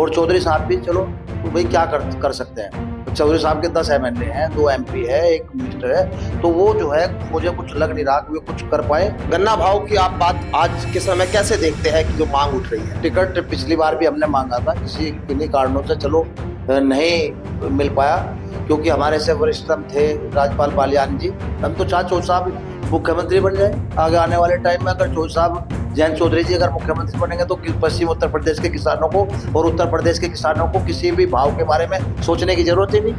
और चौधरी साहब भी चलो तो भाई क्या कर सकते हैं। चौधरी साहब के 10 MLA हैं, 2 MP है, 1 मिनिस्टर है, तो वो जो है मुझे कुछ लग नहीं रहा कि वो कुछ कर पाए। गन्ना भाव की आप बात आज के समय कैसे देखते हैं कि जो मांग उठ रही है? टिकट पिछली बार भी हमने मांगा था, किन्हीं कारणों से चलो नहीं मिल पाया, क्योंकि हमारे से वरिष्ठतम थे राज्यपाल बालियान जी। हम तो चौधरी साहब मुख्यमंत्री बन जाए आगे आने वाले टाइम में। अगर चौधरी साहब जयंत चौधरी जी अगर मुख्यमंत्री बनेंगे तो पश्चिम उत्तर प्रदेश के किसानों को और उत्तर प्रदेश के किसानों को किसी भी भाव के बारे में सोचने की जरूरत ही नहीं।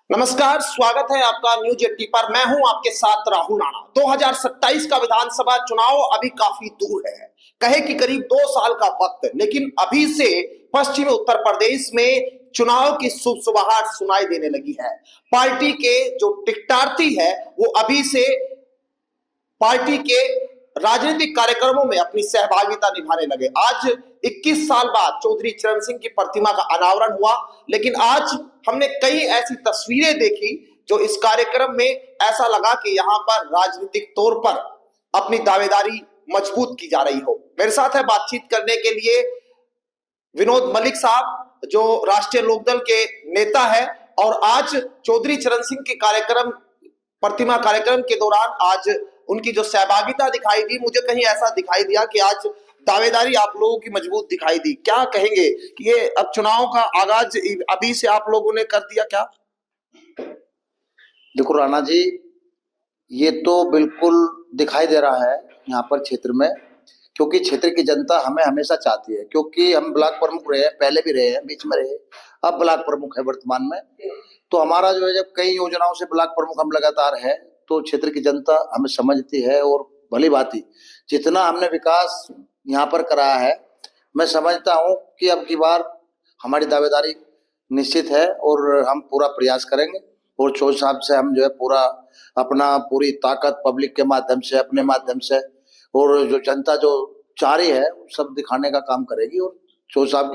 नमस्कार, स्वागत है आपका न्यूज 80 पर। मैं हूं आपके साथ राहुल राणा। 2027 का विधानसभा चुनाव अभी काफी दूर है, कहे कि करीब 2 साल का वक्त, लेकिन अभी से पश्चिमी उत्तर प्रदेश में चुनाव की सुसुबहाट सुनाई देने लगी है। पार्टी के जो टिकटार्थी है वो अभी से पार्टी के राजनीतिक कार्यक्रमों में अपनी सहभागिता निभाने लगे। आज 21 साल बाद चौधरी चरण सिंह की प्रतिमा का अनावरण हुआ, लेकिन आज हमने कई ऐसी तस्वीरें देखी जो इस कार्यक्रम में ऐसा लगा कि यहाँ पर राजनीतिक तौर पर अपनी दावेदारी मजबूत की जा रही हो। मेरे साथ है बातचीत करने के लिए विनोद मलिक साहब, जो राष्ट्रीय लोकदल के नेता है, और आज चौधरी चरण सिंह के प्रतिमा कार्यक्रम के दौरान आज उनकी जो सहभागिता दिखाई दी, मुझे कहीं ऐसा दिखाई दिया कि आज दावेदारी आप लोगों की मजबूत दिखाई दी। क्या कहेंगे कि ये अब चुनाव का आगाज अभी से आप लोगों ने कर दिया क्या? देखो राणा जी, ये तो बिल्कुल दिखाई दे रहा है यहाँ पर क्षेत्र में, क्योंकि क्षेत्र की जनता हमें हमेशा चाहती है, क्योंकि हम ब्लॉक प्रमुख रहे हैं, पहले भी रहे हैं, बीच में रहे, अब ब्लॉक प्रमुख है वर्तमान में। तो हमारा जो है, जब कई योजनाओं से ब्लॉक प्रमुख हम लगातार है, तो क्षेत्र की जनता हमें समझती है। और भली भांति जितना हमने विकास यहाँ पर कराया है, मैं समझता हूँ कि अब की बार हमारी दावेदारी निश्चित है और हम पूरा प्रयास करेंगे। और चौधरी साहब से हम जो है पूरी ताकत पब्लिक के माध्यम से, अपने माध्यम से, और जो जनता जो चाह रही है सब दिखाने का काम करेगी। और चौधरी साहब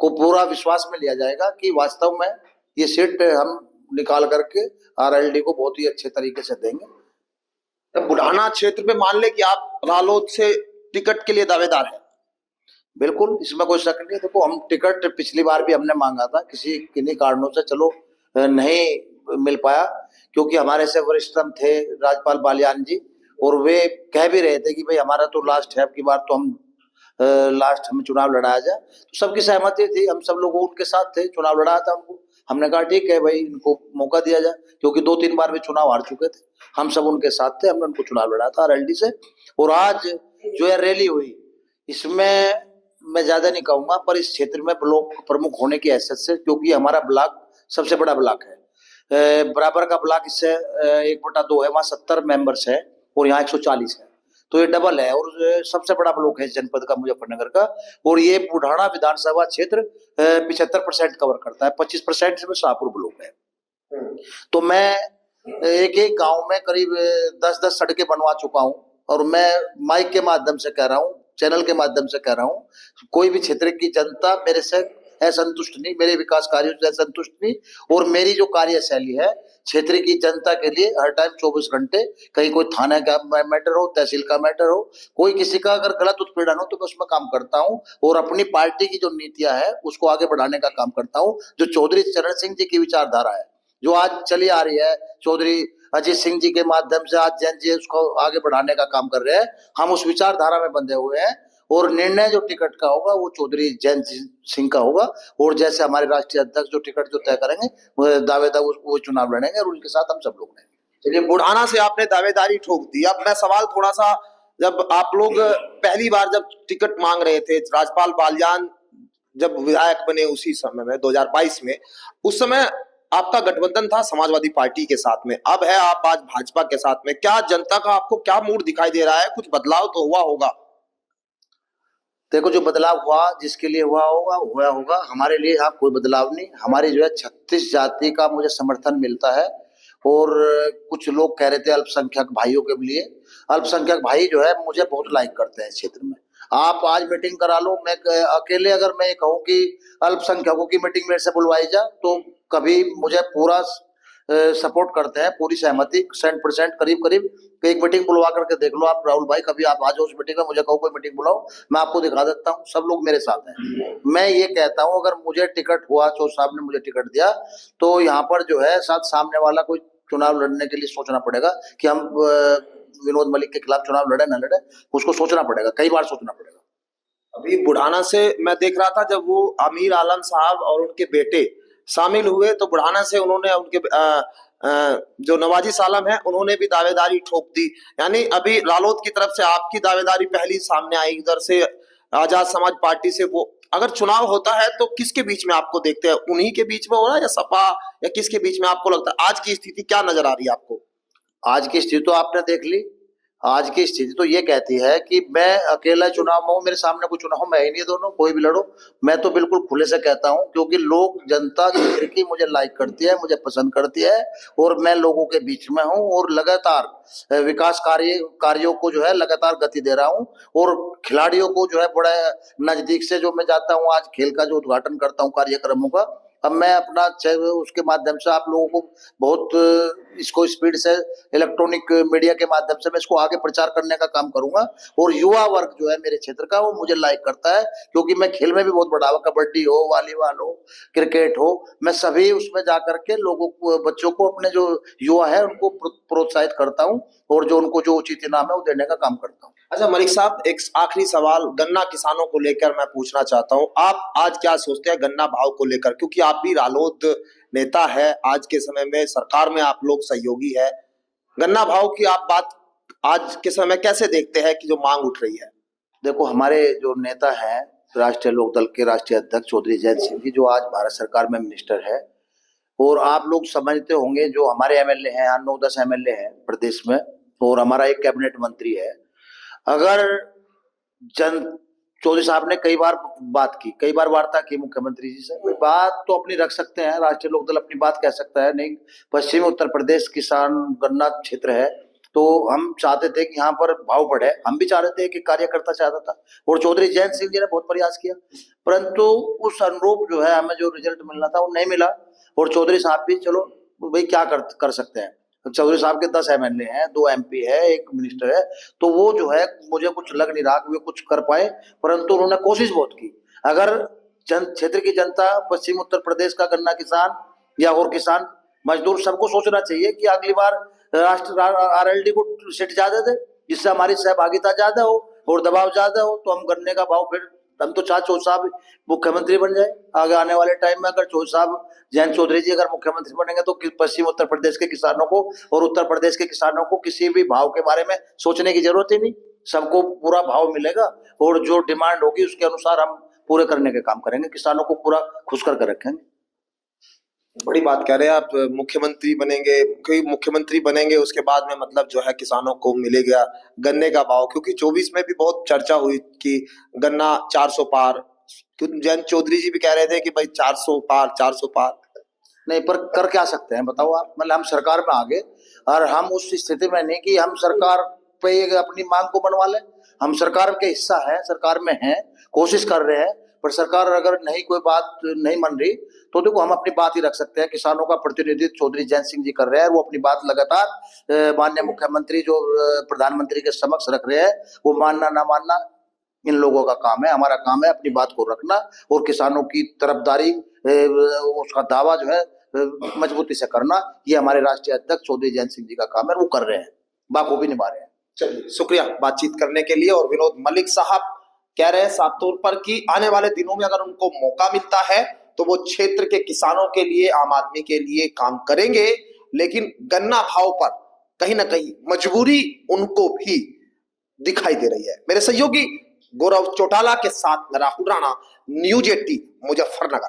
को पूरा विश्वास में लिया जाएगा कि वास्तव में ये सीट हम निकाल करके RLD को बहुत ही अच्छे तरीके से देंगे। तो बुढ़ाना क्षेत्र में मान ले कि आप रालोद से टिकट के लिए दावेदार हैं? बिल्कुल, इसमें कोई शक नहीं। देखो, हम टिकट पिछली बार भी हमने मांगा था, किन्हीं कारणों से चलो नहीं मिल पाया, क्योंकि हमारे से वरिष्ठतम थे राज्यपाल बालियान जी, और वे कह भी रहे थे कि भाई हमारा तो लास्ट है, अब की बार तो हम हमें चुनाव लड़ाया जाए। तो सबकी सहमति थी, हम सब लोग उनके साथ थे, चुनाव लड़ाया था उनको। हमने कहा ठीक है भाई, इनको मौका दिया जाए, क्योंकि 2-3 बार भी चुनाव हार चुके थे। हम सब उनके साथ थे, हमने उनको चुनाव लड़ा था RLD से। और आज जो है रैली हुई, इसमें मैं ज्यादा नहीं कहूंगा, पर इस क्षेत्र में ब्लॉक प्रमुख होने की हैसियत से, क्योंकि हमारा ब्लॉक सबसे बड़ा ब्लॉक है, बराबर का ब्लॉक इससे 1/2 है, वहाँ 70 मेंबर्स है और यहाँ 140 है, तो ये डबल है। और सबसे बड़ा ब्लॉक है इस जनपद का, मुजफ्फरनगर का। और ये बुढ़ाना विधानसभा क्षेत्र 75% कवर करता है, 25% में शाहपुर ब्लॉक है। तो मैं एक गांव में करीब 10-10 सड़कें बनवा चुका हूं, और मैं माइक के माध्यम से कह रहा हूं, चैनल के माध्यम से कह रहा हूं, कोई भी क्षेत्र की जनता मेरे से असंतुष्ट नहीं, मेरे विकास कार्यों से असंतुष्ट नहीं। और मेरी जो कार्यशैली है क्षेत्र की जनता के लिए हर टाइम 24 घंटे, कहीं कोई थाने का मैटर हो, तहसील का मैटर हो, कोई किसी का अगर गलत उत्पीड़न हो, तो मैं उसमें काम करता हूं। और अपनी पार्टी की जो नीतियां है उसको आगे बढ़ाने का काम करता हूं। जो चौधरी चरण सिंह जी की विचारधारा है, जो आज चली आ रही है, चौधरी अजीत सिंह जी के माध्यम से आज जैन जी उसको आगे बढ़ाने का काम कर रहे हैं, हम उस विचारधारा में बंधे हुए हैं। और निर्णय जो टिकट का होगा वो चौधरी जैन सिंह का होगा, और जैसे हमारे राष्ट्रीय अध्यक्ष जो टिकट जो तय करेंगे वो दावेदार वो चुनाव लड़ेंगे, और उनके साथ हम सब लोग रहेंगे। चलिए, बुढ़ाना से आपने दावेदारी ठोक दी। अब मैं सवाल थोड़ा सा, जब आप लोग पहली बार जब टिकट मांग रहे थे, राज्यपाल बालियान जब विधायक बने उसी समय में 2022 में, उस समय आपका गठबंधन था समाजवादी पार्टी के साथ में, अब है आप आज भाजपा के साथ में। क्या जनता का आपको क्या मूड दिखाई दे रहा है? कुछ बदलाव तो हुआ होगा? देखो, जो बदलाव हुआ जिसके लिए हुआ होगा, हमारे लिए यहाँ कोई बदलाव नहीं। हमारी जो है 36 जाति का मुझे समर्थन मिलता है। और कुछ लोग कह रहे थे अल्पसंख्यक भाइयों के लिए, अल्पसंख्यक भाई जो है मुझे बहुत लाइक करते हैं इस क्षेत्र में। आप आज मीटिंग करा लो, मैं अकेले अगर मैं कहूँ कि अल्पसंख्यकों की मीटिंग मेरे से बुलवाई जा, तो कभी मुझे पूरा सपोर्ट करते हैं, पूरी सहमति 100% करीब करीब। एक मीटिंग बुलवा करके देख लो आप राहुल भाई, कभी आप आ जाओ उस मीटिंग में, मुझे कहो कोई मीटिंग बुलाओ, मैं आपको दिखा देता हूँ, सब लोग मेरे साथ हैं। मैं ये कहता हूँ अगर मुझे टिकट हुआ, चौधरी साहब ने मुझे टिकट दिया, तो यहाँ पर जो है सामने वाला कोई चुनाव लड़ने के लिए सोचना पड़ेगा कि हम विनोद मलिक के खिलाफ चुनाव लड़े ना लड़े, उसको सोचना पड़ेगा, कई बार सोचना पड़ेगा। अभी बुढ़ाना से मैं देख रहा था जब वो आमिर आलम साहब और उनके बेटे शामिल हुए तो बुढ़ाना से उन्होंने उनके जो नवाजिश आलम है उन्होंने भी दावेदारी ठोक दी। यानी अभी रालोद की तरफ से आपकी दावेदारी पहली सामने आई, इधर से आजाद समाज पार्टी से। वो अगर चुनाव होता है तो किसके बीच में आपको देखते हैं, उन्हीं के बीच में हो रहा है या सपा, या किसके बीच में आपको लगता है? आज की स्थिति क्या नजर आ रही है आपको? आज की स्थिति तो आपने देख ली। आज की स्थिति तो ये कहती है कि मैं अकेला चुनाव में हूं, मेरे सामने कोई चुनाव में ही नहीं, दोनों कोई भी लड़ो। मैं तो बिल्कुल खुले से कहता हूं, क्योंकि लोग, जनता क्षेत्र की मुझे लाइक करती है, मुझे पसंद करती है, और मैं लोगों के बीच में हूं और लगातार विकास कार्यों को जो है लगातार गति दे रहा हूं, और खिलाड़ियों को जो है बड़ा नजदीक से जो मैं जाता हूं, आज खेल का जो उद्घाटन करता हूं कार्यक्रमों का, अब मैं अपना उसके माध्यम से आप लोगों को बहुत इसको स्पीड से इलेक्ट्रॉनिक मीडिया के माध्यम से मैं इसको आगे प्रचार करने का काम करूंगा। और युवा वर्ग जो है मेरे क्षेत्र का वो मुझे लाइक करता है, क्योंकि मैं खेल में भी बहुत बढ़ावा, कबड्डी हो, वॉलीबॉल हो, क्रिकेट हो, मैं सभी उसमें जाकर के लोगों को, बच्चों को, अपने जो युवा है उनको प्रोत्साहित करता हूँ, और जो उनको जो उचित इनाम है वो देने का काम करता हूँ। अच्छा मलिक साहब, एक आखिरी सवाल गन्ना किसानों को लेकर मैं पूछना चाहता हूं। आप आज क्या सोचते हैं गन्ना भाव को लेकर, क्योंकि आप भी रालोद नेता है, आज के समय में सरकार में आप लोग सहयोगी है, गन्ना भाव की आप बात आज के समय में कैसे देखते हैं कि जो मांग उठ रही है? देखो, हमारे जो नेता हैं राष्ट्रीय लोकदल के राष्ट्रीय अध्यक्ष चौधरी जयंत सिंह जी, जो आज भारत सरकार में मिनिस्टर है, और आप लोग समझते होंगे जो हमारे एमएलए हैं, 9-10 एमएलए हैं प्रदेश में, और हमारा एक कैबिनेट मंत्री है। अगर चौधरी साहब ने कई बार बात की, कई बार वार्ता की मुख्यमंत्री जी से, कोई बात तो अपनी रख सकते हैं, राष्ट्रीय लोकदल अपनी बात कह सकता है। नहीं, पश्चिमी उत्तर प्रदेश किसान गन्ना क्षेत्र है, तो हम चाहते थे कि यहाँ पर भाव बढ़े, हम भी चाह रहे थे कि कार्यकर्ता चाहता था, और चौधरी जयंत सिंह जी ने बहुत प्रयास किया, परंतु उस अनुरूप जो है हमें जो रिजल्ट मिलना था वो नहीं मिला। और चौधरी साहब भी, चलो भाई क्या कर सकते हैं, चौधरी साहब के 10 एमएलए हैं, 2 एमपी है, 1 मिनिस्टर है, तो वो जो है मुझे कुछ लग नहीं रहा कि वे कुछ कर पाए, परंतु उन्होंने कोशिश बहुत की। अगर क्षेत्र की जनता, पश्चिम उत्तर प्रदेश का गन्ना किसान या और किसान मजदूर, सबको सोचना चाहिए कि अगली बार राष्ट्र आरएलडी को सीट ज्यादा दे, जिससे हमारी सहभागिता ज्यादा हो और दबाव ज्यादा हो, तो हम गन्ने का भाव, फिर हम तो चौधरी साहब मुख्यमंत्री बन जाए आगे आने वाले टाइम में। अगर चौधरी साहब, जयंत चौधरी जी अगर मुख्यमंत्री बनेंगे तो पश्चिम उत्तर प्रदेश के किसानों को और उत्तर प्रदेश के किसानों को किसी भी भाव के बारे में सोचने की जरूरत ही नहीं, सबको पूरा भाव मिलेगा, और जो डिमांड होगी उसके अनुसार हम पूरे करने के काम करेंगे, किसानों को पूरा खुश करके रखेंगे। बड़ी बात कह रहे हैं आप, मुख्यमंत्री बनेंगे, कोई मुख्यमंत्री बनेंगे उसके बाद में मतलब जो है किसानों को मिलेगा गन्ने का भाव, क्योंकि 24 में भी बहुत चर्चा हुई कि गन्ना 400 पार, जयंत चौधरी जी भी कह रहे थे कि भाई 400 पार 400 पार। नहीं, पर कर क्या सकते हैं बताओ आप, मतलब हम सरकार में आ गए और हम उस स्थिति में नहीं कि हम सरकार पे अपनी मांग को बनवा लें, हम सरकार के हिस्सा है, सरकार में हैं, कोशिश कर रहे हैं, पर सरकार अगर नहीं, कोई बात नहीं मान रही, तो देखो हम अपनी बात ही रख सकते हैं। किसानों का प्रतिनिधित्व चौधरी जयंत सिंह जी कर रहे हैं, वो अपनी बात लगातार माननीय मुख्यमंत्री जो प्रधानमंत्री के समक्ष रख रहे हैं, वो मानना ना मानना इन लोगों का काम है, हमारा काम है अपनी बात को रखना और किसानों की तरफदारी, उसका दावा जो है मजबूती से करना, ये हमारे राष्ट्रीय अध्यक्ष चौधरी जयंत सिंह जी का काम है, वो कर रहे हैं, बाखूबी निभा रहे हैं। चलिए, शुक्रिया बातचीत करने के लिए। और विनोद मलिक साहब कह रहे हैं साफ तौर पर कि आने वाले दिनों में अगर उनको मौका मिलता है तो वो क्षेत्र के किसानों के लिए, आम आदमी के लिए काम करेंगे, लेकिन गन्ना भाव पर कहीं ना कहीं मजबूरी उनको भी दिखाई दे रही है। मेरे सहयोगी गौरव चौटाला के साथ राहुल राणा, न्यूज 18 मुजफ्फरनगर।